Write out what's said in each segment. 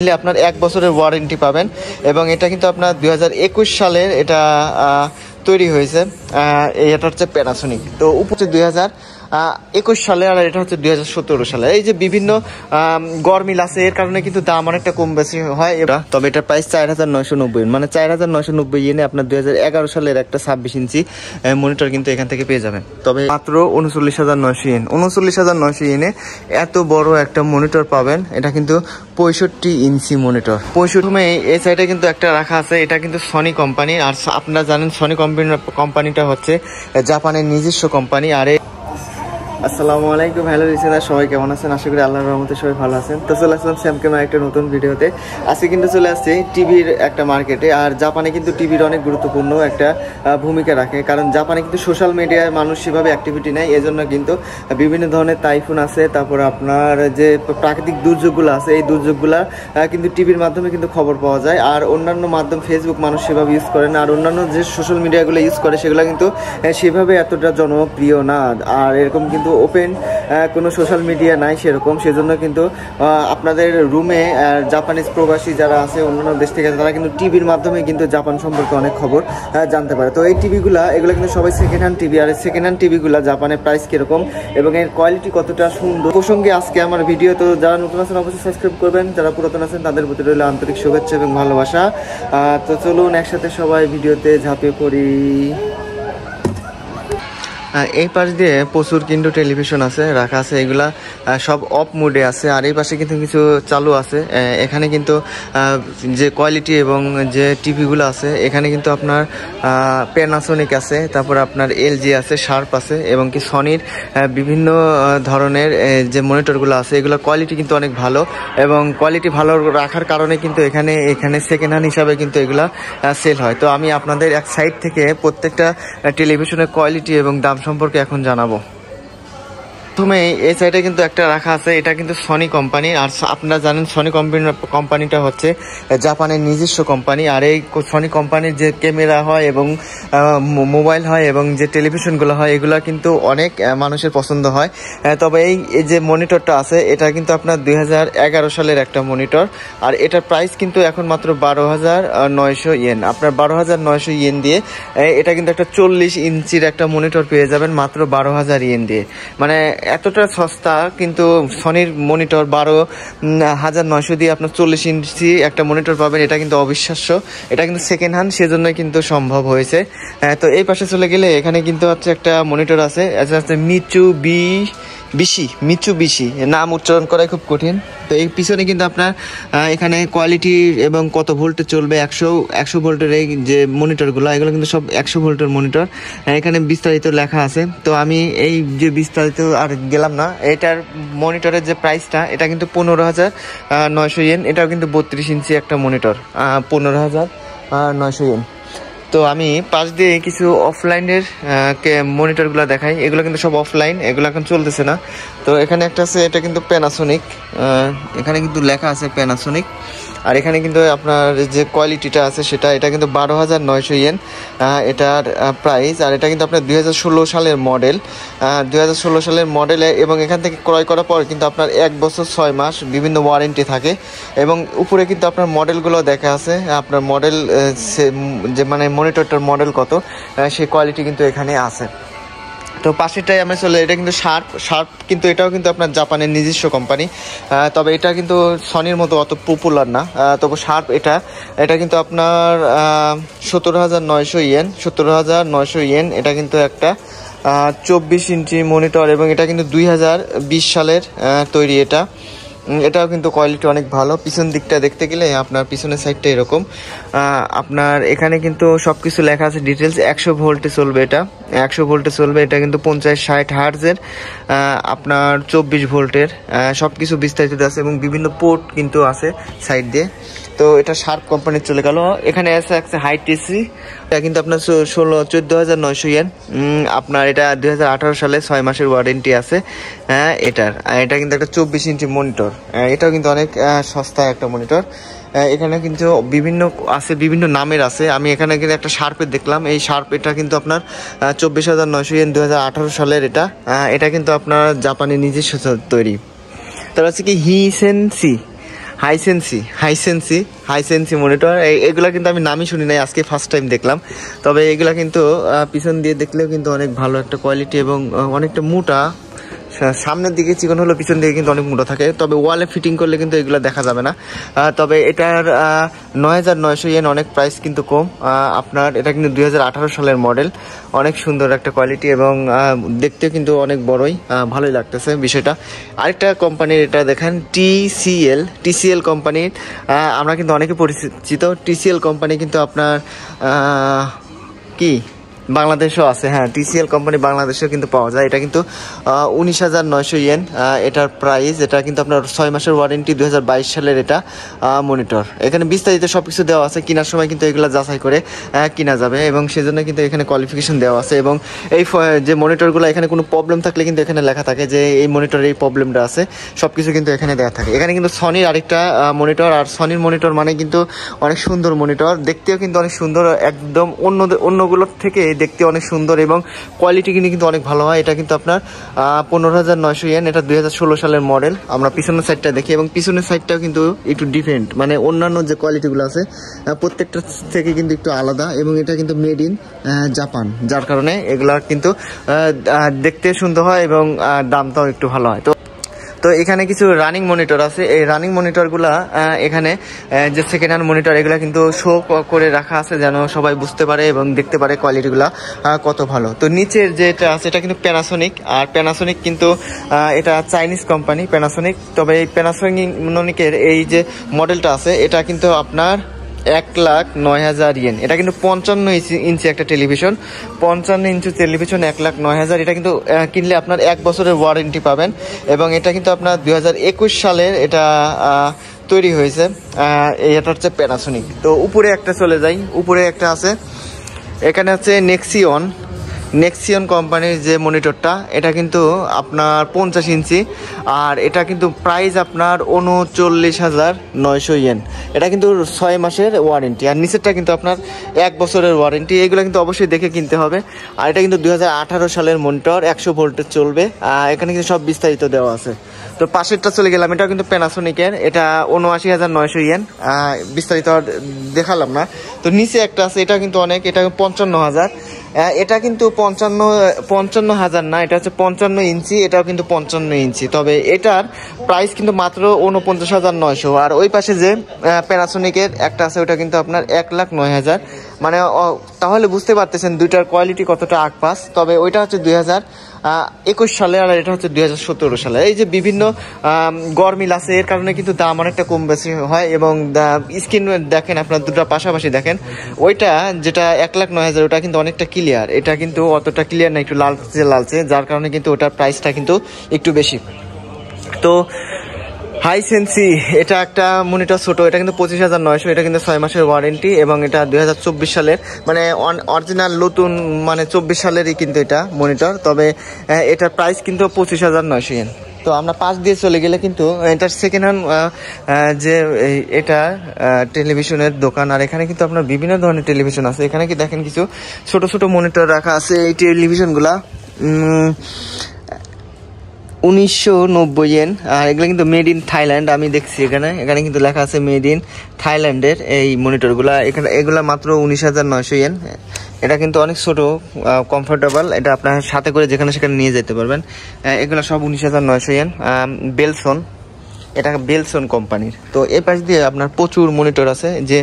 আপনার 1 বছরের ওয়ারেন্টি পাবেন এবং এটা কিন্তু আপনার 2021 সালের এটা তৈরি হয়েছে। এটা হচ্ছে প্যানাসোনিক, তো উপরে 2021 সালে, আর এটা হচ্ছে 2017 সালে। এই যে বিভিন্ন গরমিল আছে, এর কারণে কিন্তু দাম অনেকটা কম বেশি হয় এটা। তবে এটার প্রাইস 4990, মানে 4990 ইয়েনে আপনার 2011 সালের একটা 26 ইঞ্চি মনিটর কিন্তু এখান থেকে পেয়ে যাবেন। তবে মাত্র 39,900 ইয়েন, 39,900 ইয়েনে এত বড় একটা মনিটর পাবেন। এটা কিন্তু 65 ইঞ্চি মনিটর। 65 এই সাইডে কিন্তু একটা রাখা আছে, এটা কিন্তু সনি কোম্পানি। আর আপনারা জানেন সনি কোম্পানিটা হচ্ছে জাপানের নিজস্ব কোম্পানি। আর আসসালামু আলাইকুম, হ্যালো লিসেনার, সবাই কেমন আছেন? আশা করি আল্লাহর রহমতে সবাই ভালো আছেন। তো চলে আসলাম স্যাম ক্যামেরা একটা নতুন ভিডিওতে। আজকে কিন্তু চলে আসছে টিভির একটা মার্কেটে। আর জাপানে কিন্তু টিভির অনেক গুরুত্বপূর্ণ একটা ভূমিকা রাখে, কারণ জাপানে কিন্তু সোশ্যাল মিডিয়ায় মানুষ সেভাবে অ্যাক্টিভিটি নেয়। এজন্য কিন্তু বিভিন্ন ধরনের টাইফুন আছে, তারপর আপনার যে প্রাকৃতিক দুর্যোগগুলো আছে, এই দুর্যোগগুলো কিন্তু টিভির মাধ্যমে কিন্তু খবর পাওয়া যায়। আর অন্যান্য মাধ্যম ফেসবুক মানুষ সেভাবে ইউজ করে না, আর অন্যান্য যে সোশ্যাল মিডিয়াগুলো ইউজ করে সেগুলো কিন্তু সেভাবে এতটা জনপ্রিয় না। আর এরকম কিন্তু ওপেন কোনো সোশ্যাল মিডিয়া নাই সেরকম, সেজন্য কিন্তু আপনাদের রুমে জাপানিজ প্রবাসী যারা আছে অন্যান্য দেশ থেকে, তারা কিন্তু টিভির মাধ্যমে কিন্তু জাপান সম্পর্কে অনেক খবর জানতে পারে। তো এই এগুলো কিন্তু সবাই সেকেন্ড হ্যান্ড টিভি। আর সেকেন্ড হ্যান্ড টিভিগুলো জাপানের প্রাইস কীরকম এবং এর কোয়ালিটি কতটা সুন্দর প্রসঙ্গে আজকে আমার ভিডিও। তো যারা নতুন আছেন অবশ্যই সাবস্ক্রাইব করবেন, যারা পুরাতন আছেন তাদের প্রতি রইল আন্তরিক শুভেচ্ছা এবং ভালোবাসা। তো চলুন একসাথে সবাই ভিডিওতে ঝাঁপিয়ে পড়ি। এই পাশ দিয়ে প্রচুর কিন্তু টেলিভিশন আছে রাখা আছে, এগুলা সব অফ মোডে আছে। আর এই পাশে কিন্তু কিছু চালু আছে। এখানে কিন্তু যে কোয়ালিটি এবং যে টিভিগুলো আছে, এখানে কিন্তু আপনার প্যানাসোনিক আছে, তারপর আপনার এলজি আছে, শার্প আছে এবং কি সনির বিভিন্ন ধরনের যে মনিটরগুলো আছে, এগুলো কোয়ালিটি কিন্তু অনেক ভালো। এবং কোয়ালিটি ভালো রাখার কারণে কিন্তু এখানে সেকেন্ড হ্যান্ড হিসাবে কিন্তু এগুলা সেল হয়। তো আমি আপনাদের এক সাইড থেকে প্রত্যেকটা টেলিভিশনের কোয়ালিটি এবং দাম সম্পর্কে এখন জানাবো। প্রথমে এই সাইডে কিন্তু একটা রাখা আছে, এটা কিন্তু সনি কোম্পানি। আর আপনারা জানেন সনি কোম্পানিটা হচ্ছে জাপানের নিজস্ব কোম্পানি। আর এই সনি কোম্পানির যে ক্যামেরা হয় এবং মোবাইল হয় এবং যে টেলিভিশনগুলো হয়, এগুলো কিন্তু অনেক মানুষের পছন্দ হয়। তবে এই যে মনিটরটা আছে, এটা কিন্তু আপনার 2011 সালের একটা মনিটর। আর এটার প্রাইস কিন্তু এখন মাত্র 12,900 ইয়েন। আপনার 12,900 ইয়েন দিয়ে এটা কিন্তু একটা 40 ইঞ্চির একটা মনিটর পেয়ে যাবেন মাত্র 12,000 ইয়েন দিয়ে। মানে এতটা সস্তা কিন্তু সনির মনিটর 12,900 দিয়ে আপনার 40 ইঞ্চি একটা মনিটর পাবেন, এটা কিন্তু অবিশ্বাস্য। এটা কিন্তু সেকেন্ড হ্যান্ড, সেজন্যই কিন্তু সম্ভব হয়েছে। তো এই পাশে চলে গেলে এখানে কিন্তু হচ্ছে একটা মনিটর আছে, মিচুবিশি, নাম উচ্চারণ করা খুব কঠিন। তো এই পিছনে কিন্তু আপনার এখানে কোয়ালিটি এবং কত ভোল্টে চলবে, 100 ভোল্টের এই যে মনিটরগুলো, এগুলো কিন্তু সব 100 ভোল্টের মনিটর। এখানে বিস্তারিত লেখা আছে। তো আমি এই যে বিস্তারিত আর গেলাম না। এটার মনিটরের যে প্রাইসটা, এটা কিন্তু 15,900 ইয়েন। এটাও কিন্তু 32 ইঞ্চি একটা মনিটর, 15,900 ইয়েন। তো আমি পাশ দিয়ে কিছু অফলাইনের মনিটরগুলো দেখাই। এগুলো কিন্তু সব অফলাইন, এগুলো এখন চলতেছে না। তো এখানে একটা আছে, এটা কিন্তু প্যানাসোনিক, এখানে কিন্তু লেখা আছে প্যানাসোনিক। আর এখানে কিন্তু আপনার যে কোয়ালিটিটা আছে এটা কিন্তু 12,900 ইয়েন এটার প্রাইস। আর এটা কিন্তু আপনার 2016 সালের মডেল, 2016 সালের মডেলে। এবং এখান থেকে ক্রয় করার পর কিন্তু আপনার 1 বছর 6 মাস বিভিন্ন ওয়ারেন্টি থাকে। এবং উপরে কিন্তু আপনার মডেলগুলো দেখা আছে, আপনার মডেল যে মানে মনিটরটার মডেল কত, সেই কোয়ালিটি কিন্তু এখানে আছে। তো পাশেরটাই আমরা চলে, এটা কিন্তু শার্প কিন্তু এটাও কিন্তু আপনার জাপানের নিজস্ব কোম্পানি। তবে এটা কিন্তু সনির মতো অত পপুলার না। তবে শার্প এটা কিন্তু আপনার 17,900 ইয়েন, 17,900 ইয়েন। এটা কিন্তু একটা 24 ইঞ্চি মনিটর এবং এটা কিন্তু 2020 সালের তৈরি। এটাও কিন্তু কোয়ালিটি অনেক ভালো। পিছন দিকটা দেখতে গেলে আপনার পিছনের সাইডটা এরকম। আপনার এখানে কিন্তু সব কিছু লেখা আছে ডিটেলস। 100 ভোল্টে চলবে এটা, 100 ভোল্টে চলবে। এটা কিন্তু 50-60 হার্টজের, আপনার 24 ভোল্টের সব কিছু বিস্তারিত আছে এবং বিভিন্ন পোর্ট কিন্তু আছে সাইড দিয়ে। তো এটা শার্প কোম্পানির চলে গেল। এখানে আছে হাইটিসি, এটা কিন্তু আপনার 14,900 ইয়েন। আপনার এটা 2018 সালে 6 মাসের ওয়ারেন্টি আছে এটা কিন্তু একটা 24 ইঞ্চি মনিটর। এটাও কিন্তু অনেক সস্তা একটা মনিটর। এখানে কিন্তু বিভিন্ন নামের আছে। আমি এখানে কিন্তু একটা শার্পের দেখলাম, এই এটা কিন্তু আপনার 24,900 ইয়েন, 2018 সালের এটা কিন্তু আপনার জাপানের নিজস্ব তৈরি। তার হচ্ছে কি হিসেনসি, হাইসেন্সি মনিটর, এগুলা কিন্তু আমি নামই শুনি নাই, আজকে ফার্স্ট টাইম দেখলাম। তবে এগুলা কিন্তু পিছন দিয়ে দেখলেও কিন্তু অনেক ভালো একটা কোয়ালিটি এবং অনেকটা মোটা। সামনের দিকে চিকন হলো, পিছন দিকে কিন্তু অনেক মোটা থাকে। তবে ওয়ালে ফিটিং করলে কিন্তু এগুলো দেখা যাবে না। তবে এটার 9,900 ইয়েন, অনেক প্রাইস কিন্তু কম। আপনার এটা কিন্তু 2018 সালের মডেল, অনেক সুন্দর একটা কোয়ালিটি এবং দেখতেও কিন্তু অনেক বড়ই, ভালোই লাগতেছে বিষয়টা। আরেকটা কোম্পানির এটা দেখেন, টিসিএল কোম্পানির, আমরা কিন্তু অনেকে পরিচিত। টিসিএল কোম্পানি কিন্তু আপনার কি বাংলাদেশও আছে, হ্যাঁ, টিসিএল কোম্পানি বাংলাদেশেও কিন্তু পাওয়া যায়। এটা কিন্তু 19,900 ইয়েন এটার প্রাইস। এটা কিন্তু আপনার 6 মাসের ওয়ারেন্টি, 2022 সালের এটা মনিটর। এখানে বিস্তারিত সব কিছু দেওয়া আছে, কেনার সময় কিন্তু এগুলো যাচাই করে কিনা যাবে এবং সেজন্য কিন্তু এখানে কোয়ালিফিকেশন দেওয়া আছে। এবং এই যে মনিটরগুলো, এখানে কোনো প্রবলেম থাকলে কিন্তু এখানে লেখা থাকে যে এই মনিটরের এই প্রবলেমটা আছে, সব কিছু কিন্তু এখানে দেওয়া থাকে। এখানে কিন্তু সনির আরেকটা মনিটর, আর সনির মনিটর মানে কিন্তু অনেক সুন্দর মনিটর, দেখতেও কিন্তু অনেক সুন্দর, একদম অন্যগুলোর থেকে দেখতে অনেক সুন্দর এবং কোয়ালিটি কিন্তু অনেক ভালো হয়। এটা কিন্তু আপনার 15,900 ইয়েন, এটা 2016 সালের মডেল। আমরা পিছনের সাইডটা দেখি এবং পিছনের সাইডটাও কিন্তু একটু ডিফারেন্ট, মানে অন্যান্য যে কোয়ালিটিগুলো আছে প্রত্যেকটা থেকে কিন্তু একটু আলাদা এবং এটা কিন্তু মেড ইন জাপান, যার কারণে এগুলা কিন্তু দেখতে সুন্দর হয় এবং দামটাও একটু ভালো হয়। তো এখানে কিছু রানিং মনিটর আছে। এই রানিং মনিটরগুলা এখানে যে সেকেন্ড হ্যান্ড মনিটর, এগুলা কিন্তু শো করে রাখা আছে যেন সবাই বুঝতে পারে এবং দেখতে পারে কোয়ালিটিগুলা কত ভালো। তো নিচের যেটা আছে এটা কিন্তু প্যানাসোনিক, আর প্যানাসোনিক কিন্তু এটা চাইনিজ কোম্পানি প্যানাসোনিক। তবে এই প্যানাসোনিকের এই যে মডেলটা আছে এটা কিন্তু আপনার 1,09,000 ইয়েন। এটা কিন্তু 55 ইঞ্চি একটা টেলিভিশন, 55 ইঞ্চি টেলিভিশন 1,09,000। এটা কিন্তু কিনলে আপনার 1 বছরের ওয়ারেন্টি পাবেন এবং এটা কিন্তু আপনার 2021 সালের এটা তৈরি হয়েছে। এটা হচ্ছে প্যানাসোনিক। তো উপরে একটা চলে যাই, উপরে একটা আছে, এখানে হচ্ছে নেক্সিয়ন কোম্পানির যে মনিটরটা, এটা কিন্তু আপনার 50 ইঞ্চি, আর এটা কিন্তু প্রাইস আপনার 39,900 ইয়েন। এটা কিন্তু 6 মাসের ওয়ারেন্টি, আর নিচেরটা কিন্তু আপনার 1 বছরের ওয়ারেন্টি। এগুলো কিন্তু অবশ্যই দেখে কিনতে হবে। আর এটা কিন্তু 2018 সালের মনিটর, 100 ভোল্টের চলবে। এখানে কিন্তু সব বিস্তারিত দেওয়া আছে। তো পাশেরটা চলে গেলাম, এটা কিন্তু প্যানাসোনিকের, এটা 79,900 ইয়েন, বিস্তারিত দেখালাম না। তো নিচে একটা আছে, এটা কিন্তু অনেক, এটা 55,000। এটা কিন্তু 55,000 না, এটা হচ্ছে 55 ইঞ্চি, এটাও কিন্তু 55 ইঞ্চি। তবে এটার প্রাইস কিন্তু মাত্র 49,900। আর ওই পাশে যে প্যানাসোনিকের একটা আছে, ওটা কিন্তু আপনার 1,09,000। মানে তাহলে বুঝতে পারতেছেন দুইটার কোয়ালিটি কতটা আকপাস। তবে ওইটা হচ্ছে 2021 সালে, আর এটা হচ্ছে 2017 সালে। এই যে বিভিন্ন গরমিল আছে, এর কারণে কিন্তু দাম অনেকটা কম বেশি হয়। এবং স্ক্রিন দেখেন আপনার, দুটো পাশাপাশি দেখেন, ওইটা যেটা 1,09,000 ওটা কিন্তু অনেকটা ক্লিয়ার, এটা কিন্তু অতটা ক্লিয়ার না, একটু লালচে, যার কারণে কিন্তু ওটার প্রাইসটা কিন্তু একটু বেশি। তো হাইসেন্সি, এটা একটা মনিটর ছোট, এটা কিন্তু 25,900, এটা কিন্তু 6 মাসের ওয়ারেন্টি এবং এটা 2024 সালের, মানে অরিজিনাল নতুন, মানে 24 সালেরই কিন্তু এটা মনিটর। তবে এটার প্রাইস কিন্তু 25,900 ইয়েন। তো আমরা পাশ দিয়ে চলে গেলে কিন্তু এটার সেকেন্ড হ্যান্ড যে এটা টেলিভিশনের দোকান, আর এখানে কিন্তু আপনার বিভিন্ন ধরনের টেলিভিশন আছে। এখানে কি দেখেন কিছু ছোট ছোট মনিটর রাখা আছে। এই টেলিভিশনগুলা 1990 ইয়েন, আর এগুলো কিন্তু মেড ইন থাইল্যান্ড। আমি দেখছি এখানে কিন্তু লেখা আছে মেড ইন থাইল্যান্ডের এই মনিটরগুলা। এগুলা মাত্র 19,900 ইয়েন। এটা কিন্তু অনেক ছোট, কমফোর্টেবল, এটা আপনার সাথে করে যেখানে সেখানে নিয়ে যেতে পারবেন। এগুলো সব 19,900 ইয়েন। এটা বেলসন কোম্পানির। তো এই পাশ দিয়ে আপনার প্রচুর মনিটর আছে, যে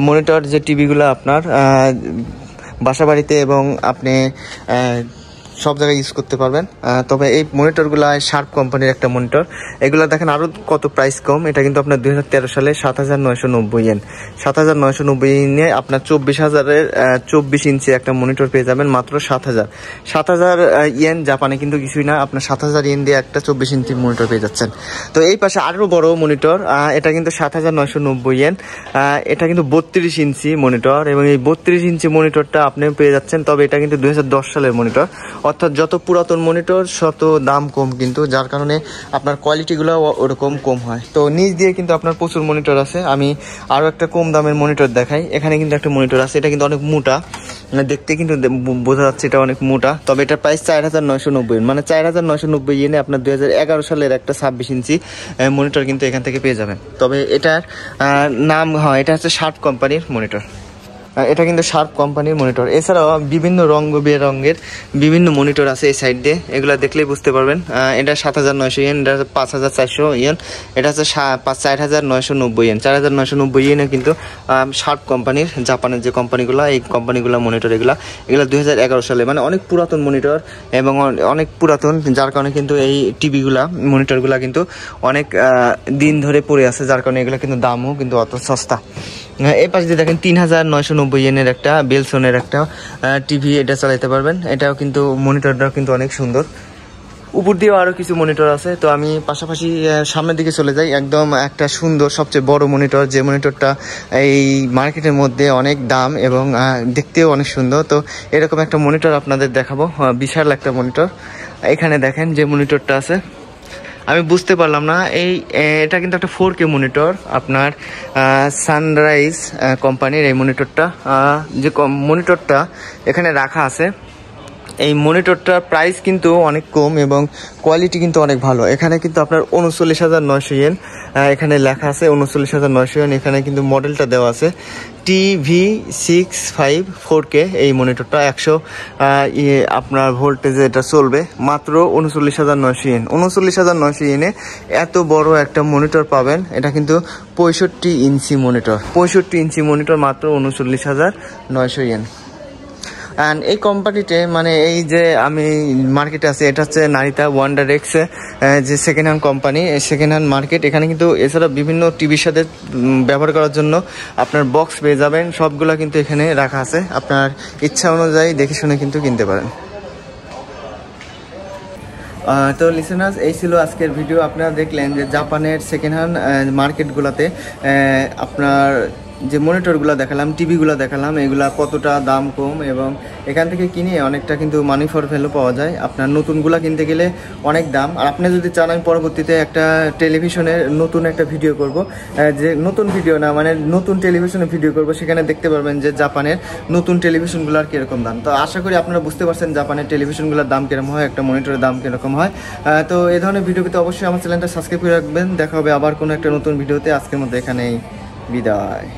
মনিটর যে টিভিগুলো আপনার বাসা বাড়িতে এবং আপনি সব জায়গায় ইউজ করতে পারবেন। তবে এই মনিটরগুলো শার্প কোম্পানির একটা মনিটর। এগুলো দেখেন আরও কত প্রাইস কম। এটা কিন্তু আপনার 2013 সালে 7,990 ইয়েন। 7,990 ইয়েনে আপনার 24 ইঞ্চি একটা মনিটর পেয়ে যাবেন মাত্র 7,000 ইয়েন। জাপানে কিন্তু কিছুই না, আপনার 7,000 ইয়েন দিয়ে একটা 24 ইঞ্চি মনিটর পেয়ে যাচ্ছেন। তো এই পাশে আরও বড় মনিটর, এটা কিন্তু 7,990 ইয়েন। এটা কিন্তু 32 ইঞ্চি মনিটর এবং এই 32 ইঞ্চি মনিটরটা আপনি পেয়ে যাচ্ছেন। তবে এটা কিন্তু 2010 সালের মনিটর, অর্থাৎ যত পুরাতন মনিটর তত দাম কম কিন্তু, যার কারণে আপনার কোয়ালিটিগুলো ওরকম কম হয়। তো নিচ দিয়ে কিন্তু আপনার প্রচুর মনিটর আছে। আমি আরও একটা কম দামের মনিটর দেখাই। এখানে কিন্তু একটা মনিটর আছে, এটা কিন্তু অনেক মোটা, দেখতে কিন্তু বোঝা যাচ্ছে এটা অনেক মোটা। তবে এটার প্রাইস 4990, মানে 4990 ইয়েনে আপনার 2011 সালের একটা 26 ইঞ্চি মনিটর কিন্তু এখান থেকে পেয়ে যাবেন। তবে এটার নাম হয়, এটা হচ্ছে শার্প কোম্পানির মনিটর। এটা কিন্তু শার্প কোম্পানির মনিটর। এছাড়াও বিভিন্ন রঙ বেরঙের বিভিন্ন মনিটর আছে এই সাইড দিয়ে, এগুলো দেখলেই বুঝতে পারবেন। এটা 7900 ইয়েন, এটা 5400 ইয়েন, এটা হচ্ছে 4990 ইয়েন। 4990 ইয়েনে কিন্তু শার্প কোম্পানির, জাপানের যে কোম্পানিগুলো, এই কোম্পানিগুলো মনিটর এগুলো 2011 সালে, মানে অনেক পুরাতন মনিটর এবং অনেক পুরাতন, যার কারণে কিন্তু এই টিভিগুলা মনিটরগুলা কিন্তু অনেক দিন ধরে পড়ে আছে, যার কারণে এগুলো কিন্তু দামও কিন্তু অত সস্তা। এই পাশে দিয়ে দেখেন 3990 ইয়েনের একটা বেলসনের একটা টিভি, এটা চালাতে পারবেন। এটাও কিন্তু মনিটরটাও কিন্তু অনেক সুন্দর। উপর দিয়েও আরও কিছু মনিটর আছে। তো আমি পাশাপাশি সামনের দিকে চলে যাই। একদম একটা সুন্দর সবচেয়ে বড় মনিটর, যে মনিটরটা এই মার্কেটের মধ্যে অনেক দাম এবং দেখতেও অনেক সুন্দর। তো এরকম একটা মনিটর আপনাদের দেখাবো, বিশাল একটা মনিটর। এখানে দেখেন যে মনিটরটা আছে, আমি বুঝতে পারলাম না, এটা কিন্তু একটা 4K মনিটর, আপনার সানরাইজ কোম্পানির এই মনিটরটা। যে মনিটরটা এখানে রাখা আছে, এই মনিটরটার প্রাইস কিন্তু অনেক কম এবং কোয়ালিটি কিন্তু অনেক ভালো। এখানে কিন্তু আপনার 39,900 ইয়েন এখানে লেখা আছে, 39,900 ইয়েন। এখানে কিন্তু মডেলটা দেওয়া আছে TV65 4K। এই মনিটরটা 100 আপনার ভোল্টেজে এটা চলবে, মাত্র 39,900 ইয়েন। 39,900 ইয়েনে এত বড় একটা মনিটর পাবেন। এটা কিন্তু 65 ইঞ্চি মনিটর, 65 ইঞ্চি মনিটর, মাত্র 39,900 ইয়েন। অ্যান্ড এই কোম্পানিতে, মানে এই যে আমি মার্কেটে আছে, এটা হচ্ছে নারিতা ওয়ান্ডার এক্স, যে second hand company, second hand market. এখানে কিন্তু এছাড়া বিভিন্ন টিভির সাথে ব্যবহার করার জন্য আপনার বক্স পেয়ে যাবেন, সবগুলো কিন্তু এখানে রাখা আছে। আপনার ইচ্ছা অনুযায়ী দেখে শুনে কিন্তু কিনতে পারেন। তো লিসেনার্স, এই ছিল আজকের ভিডিও। আপনারা দেখলেন যে জাপানের সেকেন্ড হ্যান্ড মার্কেটগুলোতে আপনার যে মনিটরগুলো দেখালাম, টিভিগুলো দেখালাম, এগুলা কতটা দাম কম এবং এখান থেকে কিনে অনেকটা কিন্তু মানি ফর ভ্যালু পাওয়া যায়। আপনার নতুনগুলা কিনতে গেলে অনেক দাম। আর আপনি যদি চান আমি পরবর্তীতে একটা টেলিভিশনের নতুন একটা ভিডিও করব, যে নতুন ভিডিও না, মানে নতুন টেলিভিশনের ভিডিও করব, সেখানে দেখতে পারবেন যে জাপানের নতুন টেলিভিশনগুলোর কীরকম দাম। তো আশা করি আপনারা বুঝতে পারছেন জাপানের টেলিভিশনগুলোর দাম কীরকম হয়, একটা মনিটরের দাম কীরকম হয়। তো এই ধরনের ভিডিও পেতে অবশ্যই আমার চ্যানেলটা সাবস্ক্রাইব করে রাখবেন। দেখা হবে আবার কোনো একটা নতুন ভিডিওতে। আজকের মধ্যে এখানেই বিদায়।